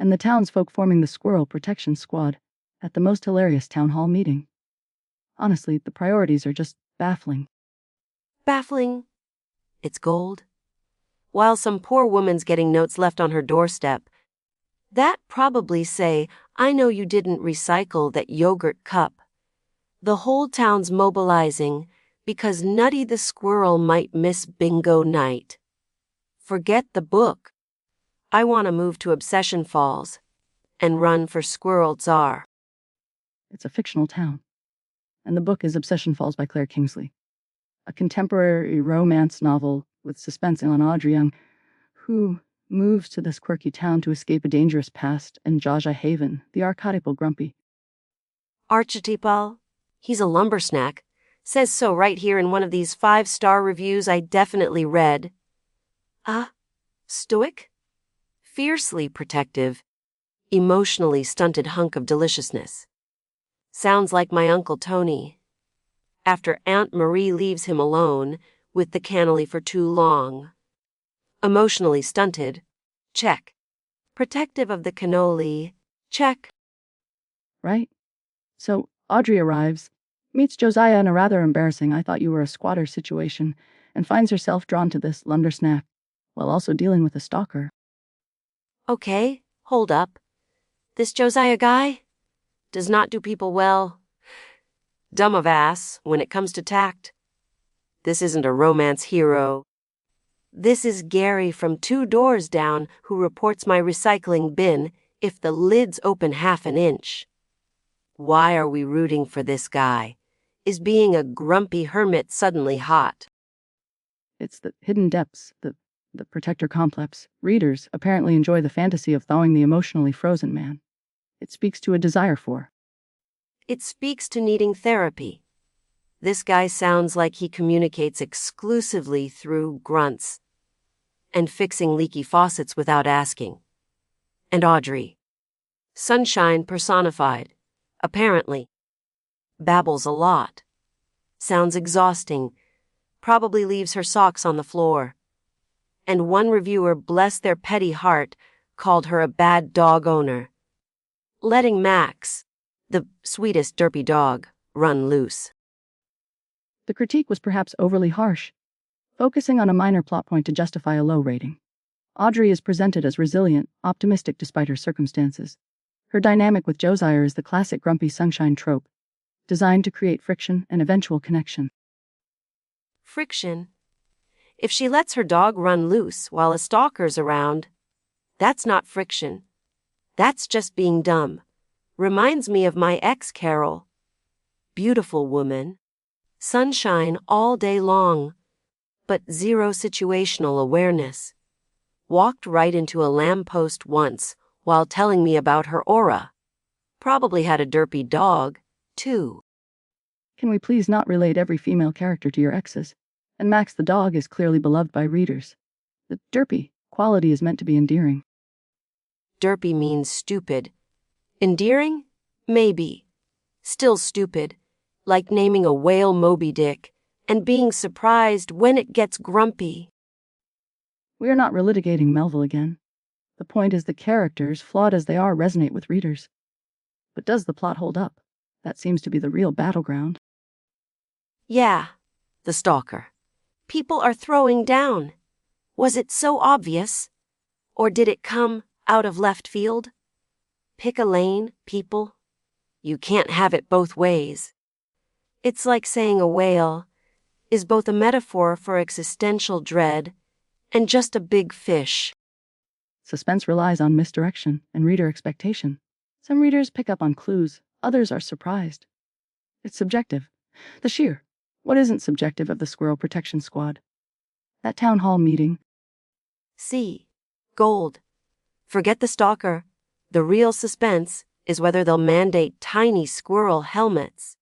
and the townsfolk forming the Squirrel Protection Squad at the most hilarious town hall meeting. Honestly, the priorities are just baffling. Baffling? It's gold. While some poor woman's getting notes left on her doorstep, that probably say, "I know you didn't recycle that yogurt cup." The whole town's mobilizing because Nutty the Squirrel might miss bingo night. Forget the book. I want to move to Obsession Falls and run for Squirrel Czar. It's a fictional town, and the book is Obsession Falls by Kingsley, a contemporary romance novel with suspense on Audrey Young, who moves to this quirky town to escape a dangerous past, and Josiah Haven, the archetypal grumpy. Archetypal? He's a lumber snack. Says so right here in one of these 5-star reviews I definitely read. Stoic? Fiercely protective, emotionally stunted hunk of deliciousness. Sounds like my Uncle Tony. After Aunt Marie leaves him alone with the cannoli for too long. Emotionally stunted? Check. Protective of the cannoli? Check. Right? So Audrey arrives, meets Josiah in a rather embarrassing "I thought you were a squatter" situation, and finds herself drawn to this lumber snack, while also dealing with a stalker. Okay, hold up. This Josiah guy does not do people well. Dumb of ass when it comes to tact. This isn't a romance hero. This is Gary from 2 doors down who reports my recycling bin if the lid's open half an inch. Why are we rooting for this guy? Is being a grumpy hermit suddenly hot? It's the hidden depths, the protector complex. Readers apparently enjoy the fantasy of thawing the emotionally frozen man. It speaks to a desire for. It speaks to needing therapy. This guy sounds like he communicates exclusively through grunts and fixing leaky faucets without asking. And Audrey, sunshine personified, apparently, babbles a lot, sounds exhausting, probably leaves her socks on the floor. And one reviewer, bless their petty heart, called her a bad dog owner, letting Max, the sweetest derpy dog, run loose. The critique was perhaps overly harsh, focusing on a minor plot point to justify a low rating. Audrey is presented as resilient, optimistic despite her circumstances. Her dynamic with Josiah is the classic grumpy sunshine trope, designed to create friction and eventual connection. Friction? If she lets her dog run loose while a stalker's around, that's not friction. That's just being dumb. Reminds me of my ex Carol. Beautiful woman. Sunshine all day long, but zero situational awareness. Walked right into a lamppost once while telling me about her aura. Probably had a derpy dog, too. Can we please not relate every female character to your exes? And Max the dog is clearly beloved by readers. The derpy quality is meant to be endearing. Derpy means stupid. Endearing? Maybe. Still stupid. Like naming a whale Moby Dick and being surprised when it gets grumpy. We are not relitigating Melville again. The point is the characters, flawed as they are, resonate with readers. But does the plot hold up? That seems to be the real battleground. Yeah, the stalker. People are throwing down. Was it so obvious? Or did it come out of left field? Pick a lane, people. You can't have it both ways. It's like saying a whale is both a metaphor for existential dread and just a big fish. Suspense relies on misdirection and reader expectation. Some readers pick up on clues, others are surprised. It's subjective. What isn't subjective of the Squirrel Protection Squad? That town hall meeting. See, gold. Forget the stalker. The real suspense is whether they'll mandate tiny squirrel helmets.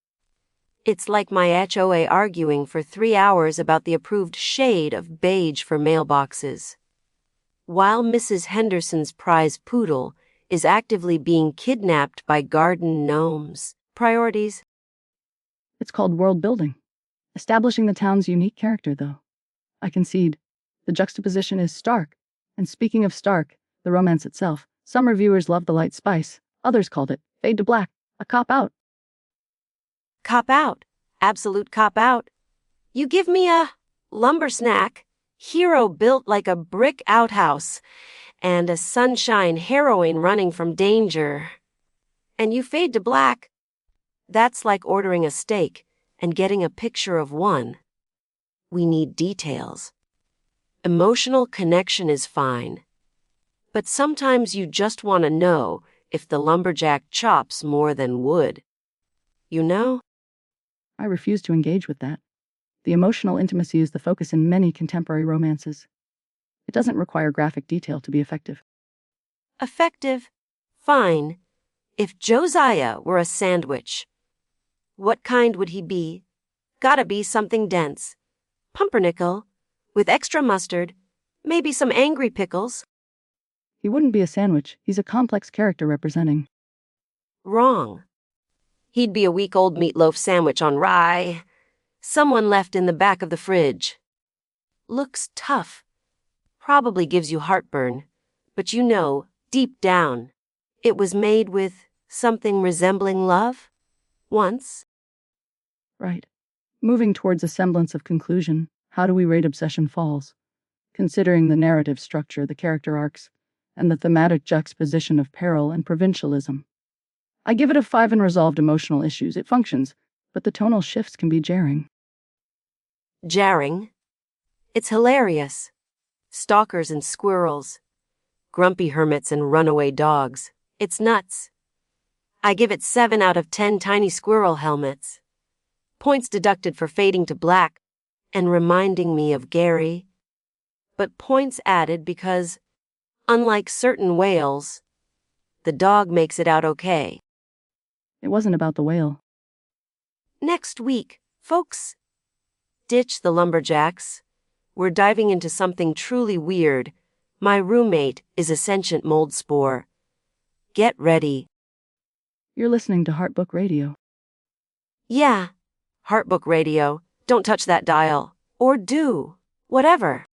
It's like my HOA arguing for 3 hours about the approved shade of beige for mailboxes, while Mrs. Henderson's prize poodle is actively being kidnapped by garden gnomes. Priorities? It's called world building. Establishing the town's unique character, though. I concede. The juxtaposition is stark. And speaking of stark, the romance itself, Some reviewers loved the light spice, others called it fade to black, a cop-out. Cop out. Absolute cop out. You give me a lumber snack, hero built like a brick outhouse, and a sunshine heroine running from danger. And you fade to black. That's like ordering a steak and getting a picture of one. We need details. Emotional connection is fine. But sometimes you just want to know if the lumberjack chops more than wood. You know? I refuse to engage with that. The emotional intimacy is the focus in many contemporary romances. It doesn't require graphic detail to be effective. Effective? Fine. If Josiah were a sandwich, what kind would he be? Gotta be something dense. Pumpernickel, with extra mustard, maybe some angry pickles. He wouldn't be a sandwich, he's a complex character representing. Wrong. He'd be a week-old meatloaf sandwich on rye. Someone left in the back of the fridge. Looks tough. Probably gives you heartburn. But you know, deep down, it was made with something resembling love? Once? Right. Moving towards a semblance of conclusion, how do we rate Obsession Falls? Considering the narrative structure, the character arcs, and the thematic juxtaposition of peril and provincialism. I give it a 5 in resolved emotional issues. It functions, but the tonal shifts can be jarring. Jarring? It's hilarious. Stalkers and squirrels. Grumpy hermits and runaway dogs. It's nuts. I give it 7 out of 10 tiny squirrel helmets. Points deducted for fading to black and reminding me of Gary. But points added because, unlike certain whales, the dog makes it out okay. It wasn't about the whale. Next week, folks, ditch the lumberjacks. We're diving into something truly weird. My roommate is a sentient mold spore. Get ready. You're listening to Heartbook Radio. Yeah, Heartbook Radio. Don't touch that dial. Or do. Whatever.